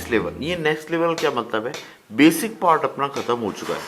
Next level, ये next level क्या मतलब है, बेसिक पार्ट अपना खत्म हो चुका है।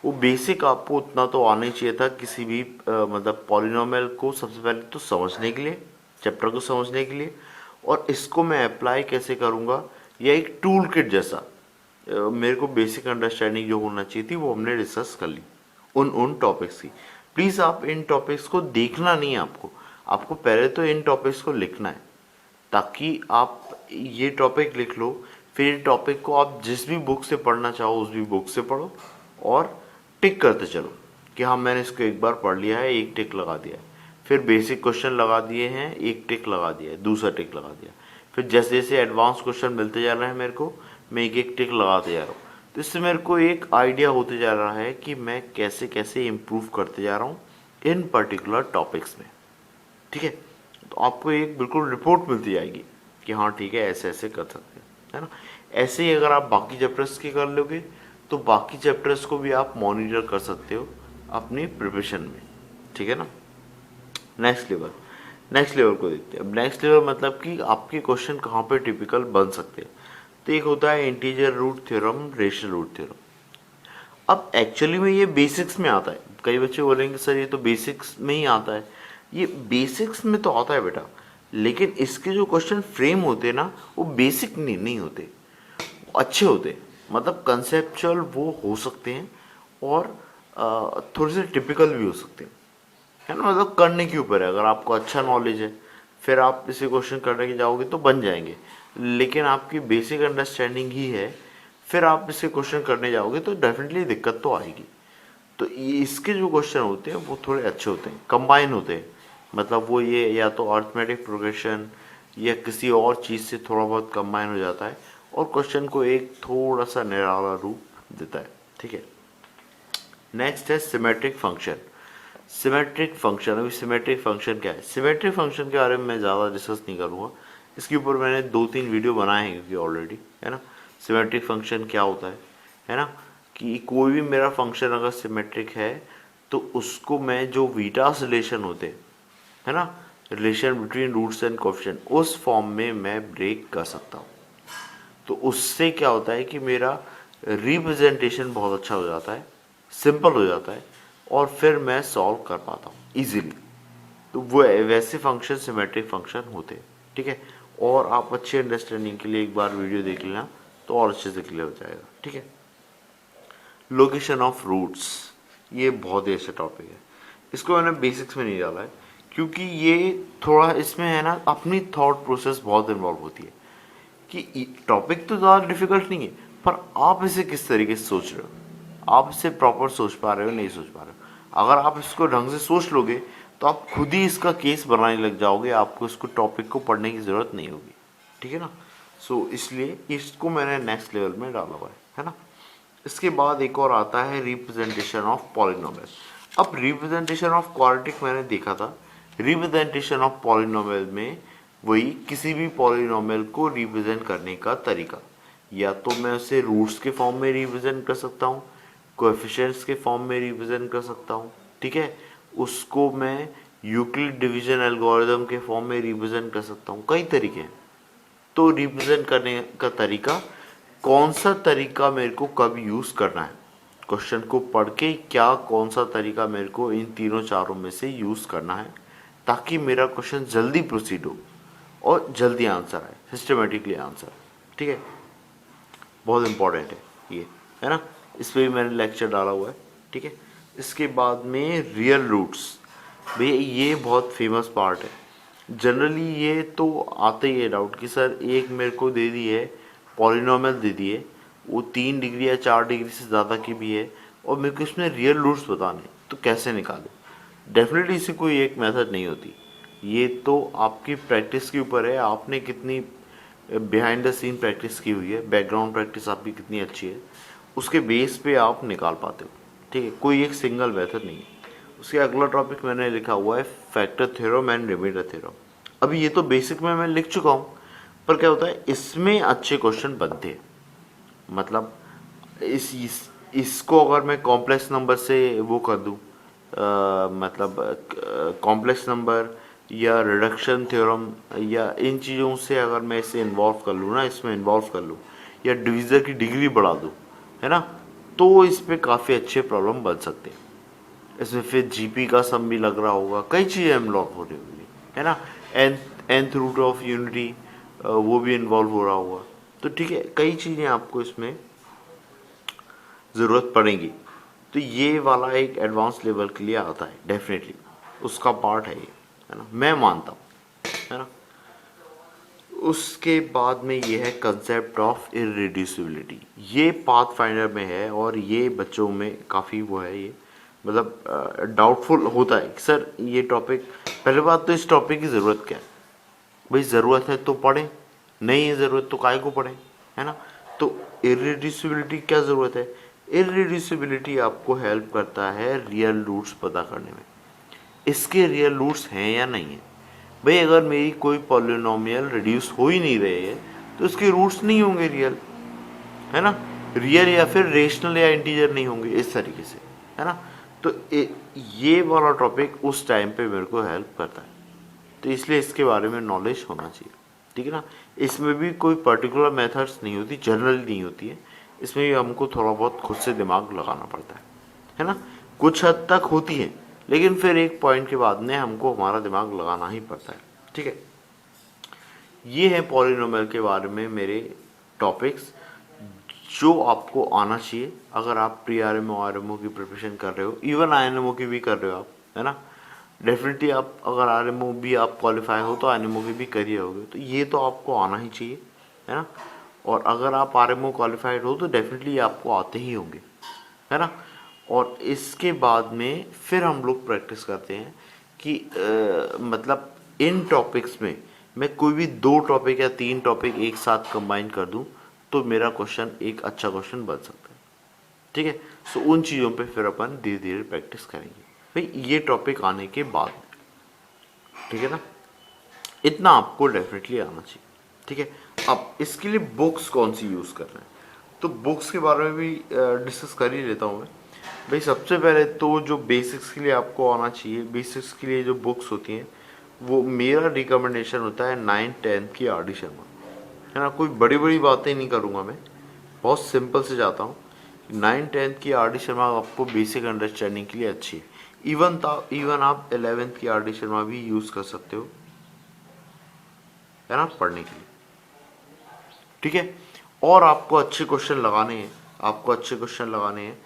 वो बेसिक आपको उतना तो आना ही चाहिए था किसी भी मतलब पॉलिनोमियल को सबसे पहले तो समझने के लिए, चैप्टर को समझने के लिए, और इसको मैं अप्लाई कैसे करूँगा, या एक टूल किट जैसा मेरे को बेसिक अंडरस्टैंडिंग जो होना चाहिए थी वो हमने डिस्कस कर ली उन टॉपिक्स की। प्लीज़ आप इन टॉपिक्स को देखना नहीं है आपको, आपको पहले तो इन टॉपिक्स को लिखना है, ताकि आप ये टॉपिक लिख लो, फिर टॉपिक को आप जिस भी बुक से पढ़ना चाहो उस भी बुक से पढ़ो और टिक करते चलो कि हाँ मैंने इसको एक बार पढ़ लिया है, एक टिक लगा दिया है। फिर बेसिक क्वेश्चन लगा दिए हैं, एक टिक लगा दिया है, दूसरा टिक लगा दिया। फिर जैसे जैसे एडवांस क्वेश्चन मिलते जा रहे हैं मेरे को, मैं एक एक टिक लगाते जा रहा हूँ। तो इससे मेरे को एक आइडिया होते जा रहा है कि मैं कैसे कैसे इम्प्रूव करते जा रहा हूँ इन पर्टिकुलर टॉपिक्स में। ठीक है, तो आपको एक बिल्कुल रिपोर्ट मिलती जाएगी कि हाँ ठीक है ऐसे ऐसे कर सकते हैं, है ना। ऐसे ही अगर आप बाकी चैप्टर्स की कर लोगे तो बाकी चैप्टर्स को भी आप मॉनिटर कर सकते हो अपनी प्रिपरेशन में। ठीक है ना। नेक्स्ट लेवल, नेक्स्ट लेवल को देखते हैं। अब नेक्स्ट लेवल मतलब कि आपके क्वेश्चन कहाँ पे टिपिकल बन सकते हैं। तो एक होता है integer root theorem, rational root theorem. अब एक्चुअली में ये बेसिक्स में आता है। कई बच्चे बोलेंगे सर ये तो बेसिक्स में ही आता है। ये बेसिक्स में तो आता है बेटा, लेकिन इसके जो क्वेश्चन फ्रेम होते हैं ना वो बेसिक नहीं होते, अच्छे होते, मतलब कंसेप्चुअल वो हो सकते हैं और थोड़े से टिपिकल भी हो सकते हैं, है ना। मतलब करने के ऊपर है, अगर आपको अच्छा नॉलेज है फिर आप इसे क्वेश्चन करने के जाओगे तो बन जाएंगे, लेकिन आपकी बेसिक अंडरस्टैंडिंग ही है फिर आप इसे क्वेश्चन करने जाओगे तो डेफिनेटली दिक्कत तो आएगी। तो इसके जो क्वेश्चन होते हैं वो थोड़े अच्छे होते हैं, कंबाइन होते हैं, मतलब वो ये या तो अर्थमेटिक प्रोग्रेशन या किसी और चीज़ से थोड़ा बहुत कंबाइन हो जाता है और क्वेश्चन को एक थोड़ा सा निराला रूप देता है। ठीक है। नेक्स्ट है सिमेट्रिक फंक्शन। सिमेट्रिक फंक्शन, अभी सिमेट्रिक फंक्शन क्या है, सिमेट्रिक फंक्शन के बारे में मैं ज़्यादा डिस्कस नहीं करूँगा, इसके ऊपर मैंने 2-3 वीडियो बनाए हैं क्योंकि ऑलरेडी, है ना। सिमेट्रिक फंक्शन क्या होता है ना, कि कोई भी मेरा फंक्शन अगर सिमेट्रिक है तो उसको मैं जो वीटास रिलेशन होते हैं, है ना, relation between roots and coefficient, उस फॉर्म में मैं ब्रेक कर सकता हूँ। तो उससे क्या होता है कि मेरा रिप्रेजेंटेशन बहुत अच्छा हो जाता है, सिंपल हो जाता है और फिर मैं सॉल्व कर पाता हूँ इजीली। तो वो वैसे फंक्शन सिमेट्रिक फंक्शन होते हैं। ठीक है, और आप अच्छे अंडरस्टैंडिंग के लिए एक बार वीडियो देख लेना तो और अच्छे से क्लियर हो जाएगा। ठीक है। लोकेशन ऑफ रूट्स, ये बहुत ही अच्छा टॉपिक है, इसको मैंने बेसिक्स में नहीं डाला है क्योंकि ये थोड़ा इसमें है ना अपनी थॉट प्रोसेस बहुत इन्वॉल्व होती है कि टॉपिक तो ज़्यादा डिफिकल्ट नहीं है पर आप इसे किस तरीके से सोच रहे हो, आप इसे प्रॉपर सोच पा रहे हो नहीं सोच पा रहे हो। अगर आप इसको ढंग से सोच लोगे तो आप खुद ही इसका केस बनाने लग जाओगे, आपको इसको टॉपिक को पढ़ने की ज़रूरत नहीं होगी। ठीक है ना। सो इसलिए इसको मैंने नेक्स्ट लेवल में डाला हुआ है ना। इसके बाद एक और आता है रिप्रेजेंटेशन ऑफ पॉलिनोमियल। अब रिप्रेजेंटेशन ऑफ क्वाड्रेटिक मैंने देखा था, रिप्रेजेंटेशन ऑफ पॉलिनोमियल में वही किसी भी पॉलिनोमियल को रिप्रेजेंट करने का तरीका, या तो मैं उसे रूट्स के फॉर्म में रिप्रेजेंट कर सकता हूँ, कोएफिशिएंट्स के फॉर्म में रिप्रेजेंट कर सकता हूँ। ठीक है, उसको मैं यूक्लिड डिवीजन एल्गोरिथम के फॉर्म में रिप्रेजेंट कर सकता हूँ, कई तरीके हैं। तो रिप्रेजेंट करने का तरीका, कौन सा तरीका मेरे को कब यूज़ करना है, क्वेश्चन को पढ़ के क्या कौन सा तरीका मेरे को इन तीनों चारों में से यूज़ करना है ताकि मेरा क्वेश्चन जल्दी प्रोसीड हो और जल्दी आंसर आए, सिस्टमेटिकली आंसर। ठीक है, बहुत इंपॉर्टेंट है ये, है ना। इस पर भी मैंने लेक्चर डाला हुआ है। ठीक है। इसके बाद में रियल रूट्स, भैया ये बहुत फेमस पार्ट है। जनरली ये तो आता ही है डाउट कि सर एक मेरे को दे दी है पॉलिनोमियल दे दी है, वो 3 डिग्री या 4 डिग्री से ज़्यादा की भी है और मेरे को इसमें रियल रूट्स बताने, तो कैसे निकालें। डेफिनेटली इसी कोई एक मेथड नहीं होती, ये तो आपकी प्रैक्टिस के ऊपर है, आपने कितनी बिहाइंड द सीन प्रैक्टिस की हुई है, बैकग्राउंड प्रैक्टिस आपकी कितनी अच्छी है, उसके बेस पे आप निकाल पाते हो। ठीक है, कोई एक सिंगल मेथड नहीं है। उसके अगला टॉपिक मैंने लिखा हुआ है factor theorem and remainder theorem. अभी ये तो बेसिक में मैं लिख चुका हूँ, पर क्या होता है इसमें अच्छे क्वेश्चन बनते हैं। मतलब इसको अगर मैं कॉम्प्लेक्स नंबर से वो कर दूँ, मतलब कॉम्प्लेक्स नंबर या रिडक्शन थ्योरम या इन चीज़ों से अगर मैं इसे इन्वॉल्व कर लूँ ना, इसमें इन्वॉल्व कर लूँ या डिवीज़र की डिग्री बढ़ा दूँ, है ना, तो इस पे काफ़ी अच्छे प्रॉब्लम बन सकते हैं। इसमें फिर जीपी का सम भी लग रहा होगा, कई चीज़ें अनलॉक हो रही होंगी, है ना, nth रूट ऑफ यूनिटी वो भी इन्वॉल्व हो रहा होगा। तो ठीक है, कई चीज़ें आपको इसमें ज़रूरत पड़ेगी। तो ये वाला एक एडवांस लेवल के लिए आता है डेफिनेटली, उसका पार्ट है ये, है ना, मैं मानता हूँ, है ना। उसके बाद में ये है कंसेप्ट ऑफ इररिड्यूसिबिलिटी, ये पाथ फाइंडर में है और ये बच्चों में काफ़ी वो है, ये मतलब डाउटफुल होता है कि सर ये टॉपिक, पहले बात तो इस टॉपिक की ज़रूरत क्या है भाई, ज़रूरत है तो पढ़ें, नहीं है ज़रूरत तो काहे को पढ़ें, है ना। तो इररिड्यूसिबिलिटी क्या ज़रूरत है, इररिड्यूसिबिलिटी आपको हेल्प करता है रियल रूट्स पता करने में, इसके रियल रूट्स हैं या नहीं है। भाई अगर मेरी कोई पॉलिनोमियल रिड्यूस हो ही नहीं रहे है तो इसके रूट्स नहीं होंगे रियल, है ना, रियल या फिर रेशनल या इंटीजर नहीं होंगे इस तरीके से, है ना। तो ये वाला टॉपिक उस टाइम पे मेरे को हेल्प करता है, तो इसलिए इसके बारे में नॉलेज होना चाहिए, ठीक है ना। इसमें भी कोई पर्टिकुलर मेथड्स नहीं होती, जनरल नहीं होती है, इसमें भी हमको थोड़ा बहुत खुद से दिमाग लगाना पड़ता है ना, कुछ हद तक होती है, लेकिन फिर एक पॉइंट के बाद में हमको हमारा दिमाग लगाना ही पड़ता है, ठीक है। ये है पॉलिनोमियल के बारे में मेरे टॉपिक्स जो आपको आना चाहिए अगर आप प्री आरएमओ आरएमओ की प्रिपरेशन कर रहे हो, इवन आईएनएमओ की भी कर रहे हो आप, है ना। डेफिनेटली आप अगर आरएमओ भी आप क्वालिफाई हो तो आईएनएमओ की भी करिए होगे, तो ये तो आपको आना ही चाहिए, है ना। और अगर आप आरएमओ क्वालिफाइड हो तो डेफिनेटली आपको आते ही होंगे, है ना। और इसके बाद में फिर हम लोग प्रैक्टिस करते हैं कि मतलब इन टॉपिक्स में मैं कोई भी 2 टॉपिक या 3 टॉपिक एक साथ कंबाइन कर दूं तो मेरा क्वेश्चन एक अच्छा क्वेश्चन बन सकता है, ठीक है। सो उन चीज़ों पे फिर अपन धीरे धीरे प्रैक्टिस करेंगे भाई ये टॉपिक आने के बाद, ठीक है ना। इतना आपको डेफिनेटली आना चाहिए, ठीक है। अब इसके लिए बुक्स कौन सी यूज़ करना है, तो बुक्स के बारे में भी डिस्कस कर ही लेता हूँ मैं भाई। सबसे पहले तो जो बेसिक्स के लिए आपको आना चाहिए, बेसिक्स के लिए जो बुक्स होती हैं वो मेरा रिकमेंडेशन होता है 9th-10th की आर डी शर्मा, है ना। कोई बड़ी बड़ी बातें नहीं करूँगा मैं, बहुत सिंपल से जाता हूँ। 9th-10th की आर डी शर्मा आपको बेसिक अंडरस्टैंडिंग के लिए अच्छी है, इवन आप 11th की आर डी शर्मा भी यूज़ कर सकते हो, है ना, पढ़ने के लिए, ठीक है। और आपको अच्छे क्वेश्चन लगाने हैं, आपको अच्छे क्वेश्चन लगाने हैं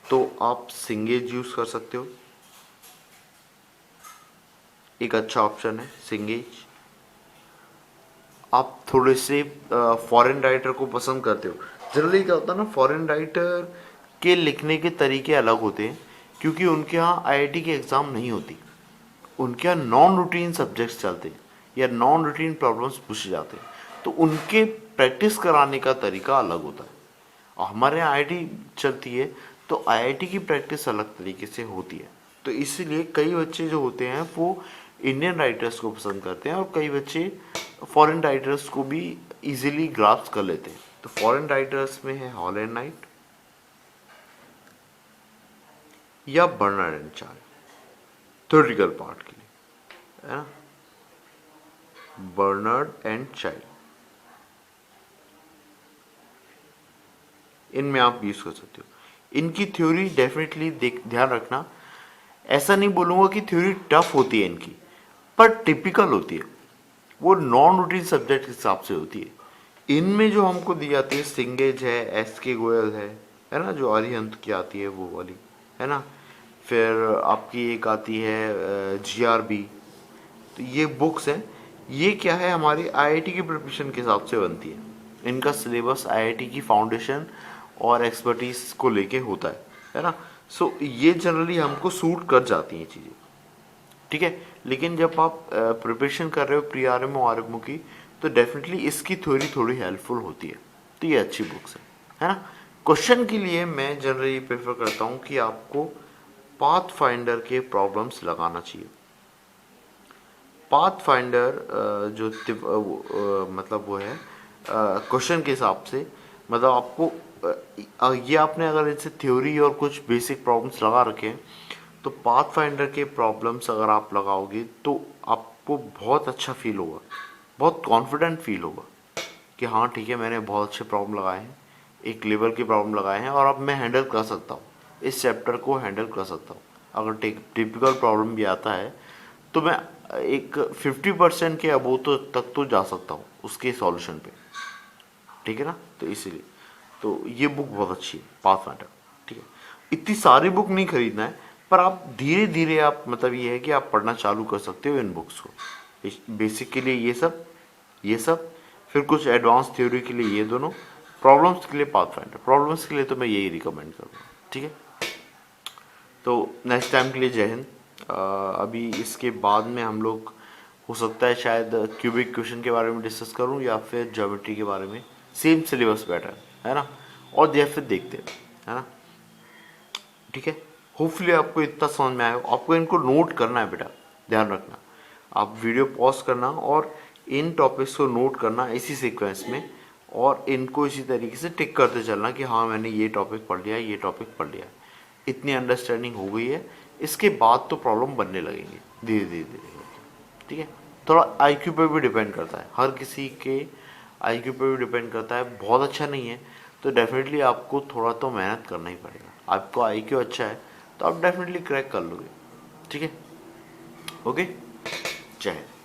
तो आप सिंगेज यूज़ कर सकते हो, एक अच्छा ऑप्शन है सिंगेज। आप थोड़े से फॉरेन राइटर को पसंद करते हो, जनरली क्या होता है ना, फॉरेन राइटर के लिखने के तरीके अलग होते हैं क्योंकि उनके यहाँ आईआईटी की एग्ज़ाम नहीं होती, उनके यहाँ नॉन रूटीन सब्जेक्ट्स चलते हैं या नॉन रूटीन प्रॉब्लम्स पूछे जाते हैं, तो उनके प्रैक्टिस कराने का तरीका अलग होता है। और हमारे यहाँ आईआईटी चलती है तो आईआईटी की प्रैक्टिस अलग तरीके से होती है, तो इसीलिए कई बच्चे जो होते हैं वो इंडियन राइटर्स को पसंद करते हैं और कई बच्चे फॉरेन राइटर्स को भी इजीली ग्रास्प कर लेते हैं। तो फॉरेन राइटर्स में है हॉल एंड नाइट या Bernard and Charles, theoretical part के लिए, है ना, बर्नार्ड एंड चाइल्ड, इनमें आप यूज कर सकते हो। इनकी थ्योरी डेफिनेटली ध्यान रखना, ऐसा नहीं बोलूंगा कि थ्योरी टफ होती है इनकी, पर टिपिकल होती है, वो नॉन रूटीन सब्जेक्ट के हिसाब से होती है। इनमें जो हमको दी जाती है सिंगेज है, एस के गोयल है ना, जो अरिहंत की आती है वो वाली, है ना। फिर आपकी एक आती है जीआरबी, तो ये बुक्स हैं, ये क्या है हमारी आईआईटी की प्रिपरेशन के हिसाब से बनती है। इनका सिलेबस आईआईटी की फाउंडेशन और एक्सपर्टीज को लेके होता है ना। सो ये जनरली हमको सूट कर जाती हैं चीज़ें, ठीक है। लेकिन जब आप प्रिपरेशन कर रहे हो प्री आरएमओ आरएमओ की तो डेफिनेटली इसकी थ्योरी थोड़ी हेल्पफुल होती है, तो ये अच्छी बुक्स है ना। क्वेश्चन के लिए मैं जनरली प्रेफर करता हूँ कि आपको पाथ फाइंडर के प्रॉब्लम्स लगाना चाहिए। पाथ फाइंडर जो मतलब वो है क्वेश्चन के हिसाब से, मतलब आपको ये आपने अगर इससे थ्योरी और कुछ बेसिक प्रॉब्लम्स लगा रखे हैं तो पाथ फाइंडर के प्रॉब्लम्स अगर आप लगाओगे तो आपको बहुत अच्छा फील होगा, बहुत कॉन्फिडेंट फील होगा, कि हाँ ठीक है, मैंने बहुत अच्छे प्रॉब्लम लगाए हैं, एक लेवल के प्रॉब्लम लगाए हैं और अब मैं हैंडल कर सकता हूँ, इस चैप्टर को हैंडल कर सकता हूँ। अगर टिपिकल प्रॉब्लम भी आता है तो मैं एक 50% के अबो तो तक तो जा सकता हूँ उसके सॉल्यूशन पे, ठीक है ना। तो इसीलिए तो ये बुक बहुत अच्छी है, पाथफाइंडर, ठीक है। इतनी सारी बुक नहीं खरीदना है, पर आप धीरे धीरे आप मतलब ये है कि आप पढ़ना चालू कर सकते हो इन बुक्स को। बेसिक के लिए ये सब फिर कुछ एडवांस थ्योरी के लिए ये दोनों, प्रॉब्लम्स के लिए पाथफाइंडर, प्रॉब्लम्स के लिए तो मैं यही रिकमेंड करूँगा, ठीक है। तो नेक्स्ट टाइम के लिए जय हिंद। अभी इसके बाद में हम लोग हो सकता है शायद क्यूबिक क्वेश्चन के बारे में डिस्कस करूं या फिर ज्योमेट्री के बारे में, सेम सिलेबस पैटर्न है ना, और या फिर देखते हैं, है ना, ठीक है। होपफुली आपको इतना समझ में आया। आपको इनको नोट करना है बेटा, ध्यान रखना, आप वीडियो पॉज करना और इन टॉपिक्स को नोट करना इसी सीक्वेंस में, और इनको इसी तरीके से टिक करते चलना कि हाँ मैंने ये टॉपिक पढ़ लिया, ये टॉपिक पढ़ लिया। इतनी अंडरस्टैंडिंग हो गई है, इसके बाद तो प्रॉब्लम बनने लगेंगे धीरे धीरे धीरे, ठीक है। थोड़ा आईक्यू पे भी डिपेंड करता है, हर किसी के आईक्यू पे भी डिपेंड करता है। बहुत अच्छा नहीं है तो डेफिनेटली आपको थोड़ा तो मेहनत करना ही पड़ेगा। आपको आईक्यू अच्छा है तो आप डेफिनेटली क्रैक कर लोगे, ठीक है। ओके, जय हिंद।